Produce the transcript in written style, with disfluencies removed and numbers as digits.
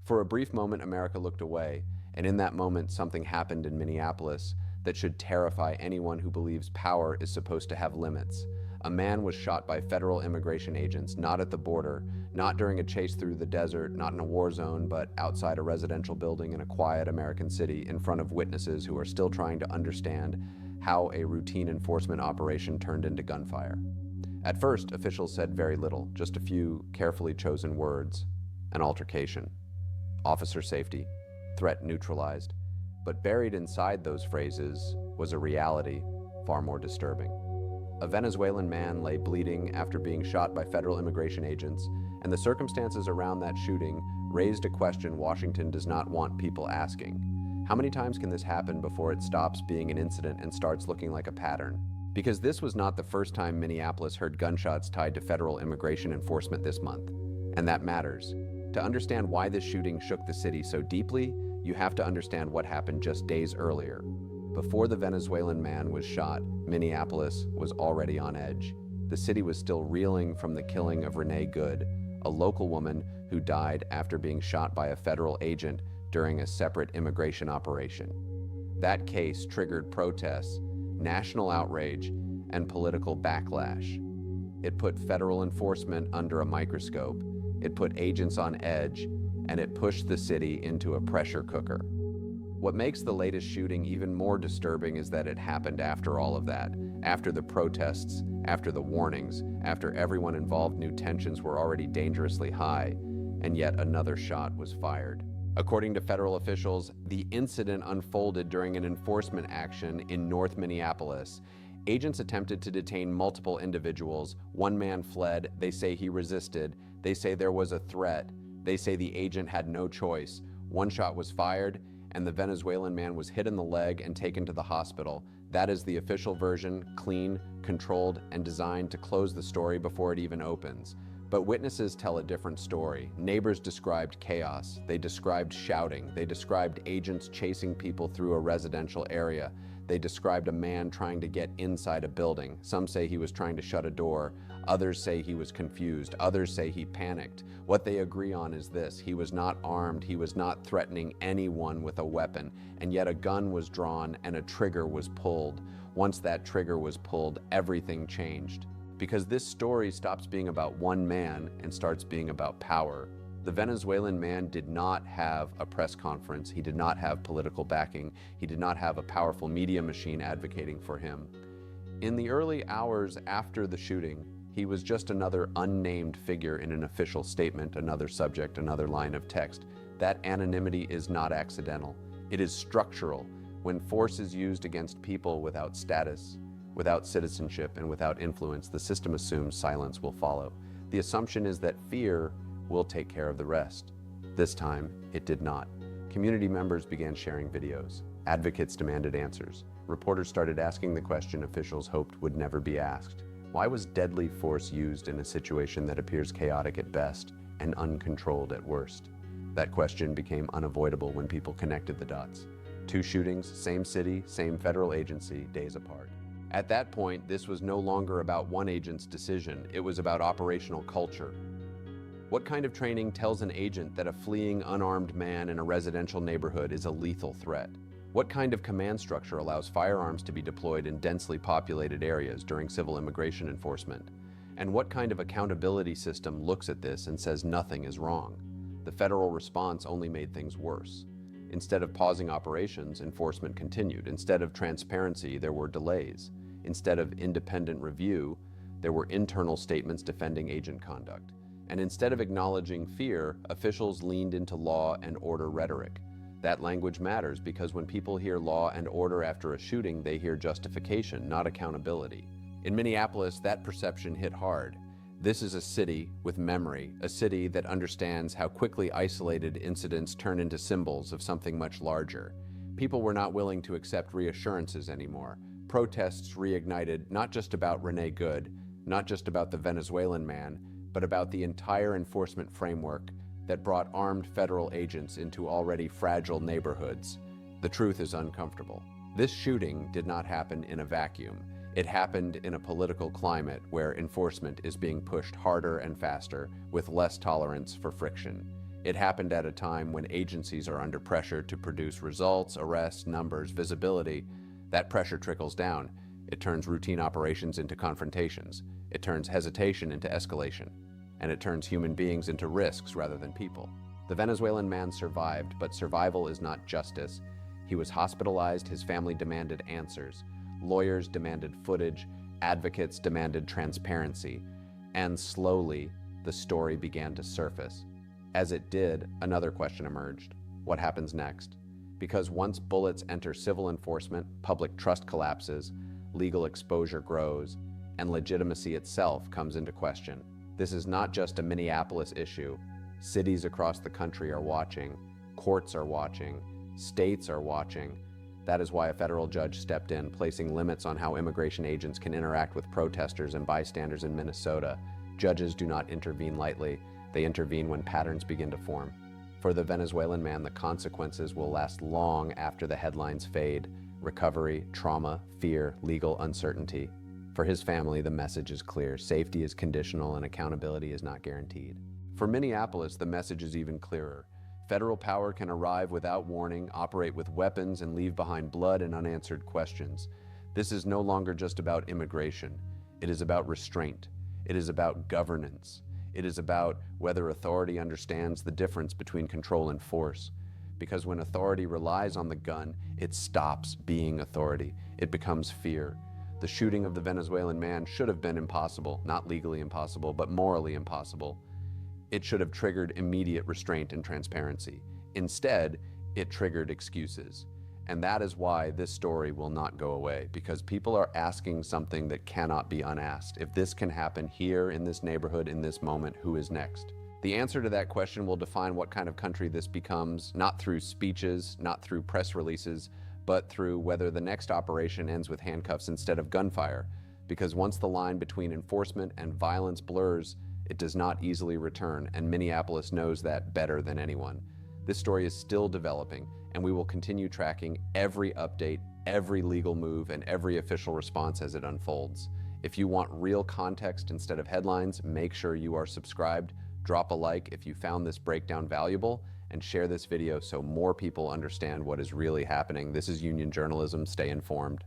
For a brief moment, America looked away, and in that moment, something happened in Minneapolis that should terrify anyone who believes power is supposed to have limits. A man was shot by federal immigration agents, not at the border, not during a chase through the desert, not in a war zone, but outside a residential building in a quiet American city in front of witnesses who are still trying to understand how a routine enforcement operation turned into gunfire. At first, officials said very little, just a few carefully chosen words. An altercation. Officer safety. Threat neutralized. But buried inside those phrases was a reality far more disturbing. A Venezuelan man lay bleeding after being shot by federal immigration agents, and the circumstances around that shooting raised a question Washington does not want people asking. How many times can this happen before it stops being an incident and starts looking like a pattern? Because this was not the first time Minneapolis heard gunshots tied to federal immigration enforcement this month. And that matters. To understand why this shooting shook the city so deeply, you have to understand what happened just days earlier. Before the Venezuelan man was shot, Minneapolis was already on edge. The city was still reeling from the killing of Renee Good, a local woman who died after being shot by a federal agent during a separate immigration operation. That case triggered protests, national outrage, and political backlash. It put federal enforcement under a microscope, it put agents on edge, and it pushed the city into a pressure cooker. What makes the latest shooting even more disturbing is that it happened after all of that, after the protests, after the warnings, after everyone involved knew tensions were already dangerously high, and yet another shot was fired. According to federal officials, the incident unfolded during an enforcement action in North Minneapolis. Agents attempted to detain multiple individuals. One man fled. They say he resisted. They say there was a threat. They say the agent had no choice. One shot was fired, and the Venezuelan man was hit in the leg and taken to the hospital. That is the official version, clean, controlled, and designed to close the story before it even opens. But witnesses tell a different story. Neighbors described chaos. They described shouting. They described agents chasing people through a residential area. They described a man trying to get inside a building. Some say he was trying to shut a door. Others say he was confused. Others say he panicked. What they agree on is this: he was not armed. He was not threatening anyone with a weapon. And yet a gun was drawn and a trigger was pulled. Once that trigger was pulled, everything changed. Because this story stops being about one man and starts being about power. The Venezuelan man did not have a press conference. He did not have political backing. He did not have a powerful media machine advocating for him. In the early hours after the shooting, he was just another unnamed figure in an official statement, another subject, another line of text. That anonymity is not accidental. It is structural. When force is used against people without status, without citizenship, and without influence, the system assumes silence will follow. The assumption is that fear will take care of the rest. This time, it did not. Community members began sharing videos. Advocates demanded answers. Reporters started asking the question officials hoped would never be asked. Why was deadly force used in a situation that appears chaotic at best and uncontrolled at worst? That question became unavoidable when people connected the dots. Two shootings, same city, same federal agency, days apart. At that point, this was no longer about one agent's decision. It was about operational culture. What kind of training tells an agent that a fleeing unarmed man in a residential neighborhood is a lethal threat? What kind of command structure allows firearms to be deployed in densely populated areas during civil immigration enforcement? And what kind of accountability system looks at this and says nothing is wrong? The federal response only made things worse. Instead of pausing operations, enforcement continued. Instead of transparency, there were delays. Instead of independent review, there were internal statements defending agent conduct. And instead of acknowledging fear, officials leaned into law and order rhetoric. That language matters because when people hear law and order after a shooting, they hear justification, not accountability. In Minneapolis, that perception hit hard. This is a city with memory, a city that understands how quickly isolated incidents turn into symbols of something much larger. People were not willing to accept reassurances anymore. Protests reignited not just about Renee Good, not just about the Venezuelan man, but about the entire enforcement framework that brought armed federal agents into already fragile neighborhoods. The truth is uncomfortable. This shooting did not happen in a vacuum. It happened in a political climate where enforcement is being pushed harder and faster with less tolerance for friction. It happened at a time when agencies are under pressure to produce results, arrests, numbers, visibility. That pressure trickles down. It turns routine operations into confrontations. It turns hesitation into escalation. And it turns human beings into risks rather than people. The Venezuelan man survived, but survival is not justice. He was hospitalized, his family demanded answers. Lawyers demanded footage, advocates demanded transparency. And slowly, the story began to surface. As it did, another question emerged. What happens next? Because once bullets enter civil enforcement, public trust collapses, legal exposure grows, and legitimacy itself comes into question. This is not just a Minneapolis issue. Cities across the country are watching, courts are watching, states are watching. That is why a federal judge stepped in, placing limits on how immigration agents can interact with protesters and bystanders in Minnesota. Judges do not intervene lightly. They intervene when patterns begin to form. For the Venezuelan man, the consequences will last long after the headlines fade. Recovery, trauma, fear, legal uncertainty. For his family, the message is clear. Safety is conditional and accountability is not guaranteed. For Minneapolis, the message is even clearer. Federal power can arrive without warning, operate with weapons, and leave behind blood and unanswered questions. This is no longer just about immigration. It is about restraint. It is about governance. It is about whether authority understands the difference between control and force. Because when authority relies on the gun, it stops being authority. It becomes fear. The shooting of the Venezuelan man should have been impossible, not legally impossible, but morally impossible. It should have triggered immediate restraint and transparency. Instead, it triggered excuses. And that is why this story will not go away, because people are asking something that cannot be unasked. If this can happen here, in this neighborhood, in this moment, who is next? The answer to that question will define what kind of country this becomes, not through speeches, not through press releases, but through whether the next operation ends with handcuffs instead of gunfire. Because once the line between enforcement and violence blurs, it does not easily return, and Minneapolis knows that better than anyone. This story is still developing, and we will continue tracking every update, every legal move, and every official response as it unfolds. If you want real context instead of headlines, make sure you are subscribed, drop a like if you found this breakdown valuable, and share this video so more people understand what is really happening. This is Union Journalism. Stay informed.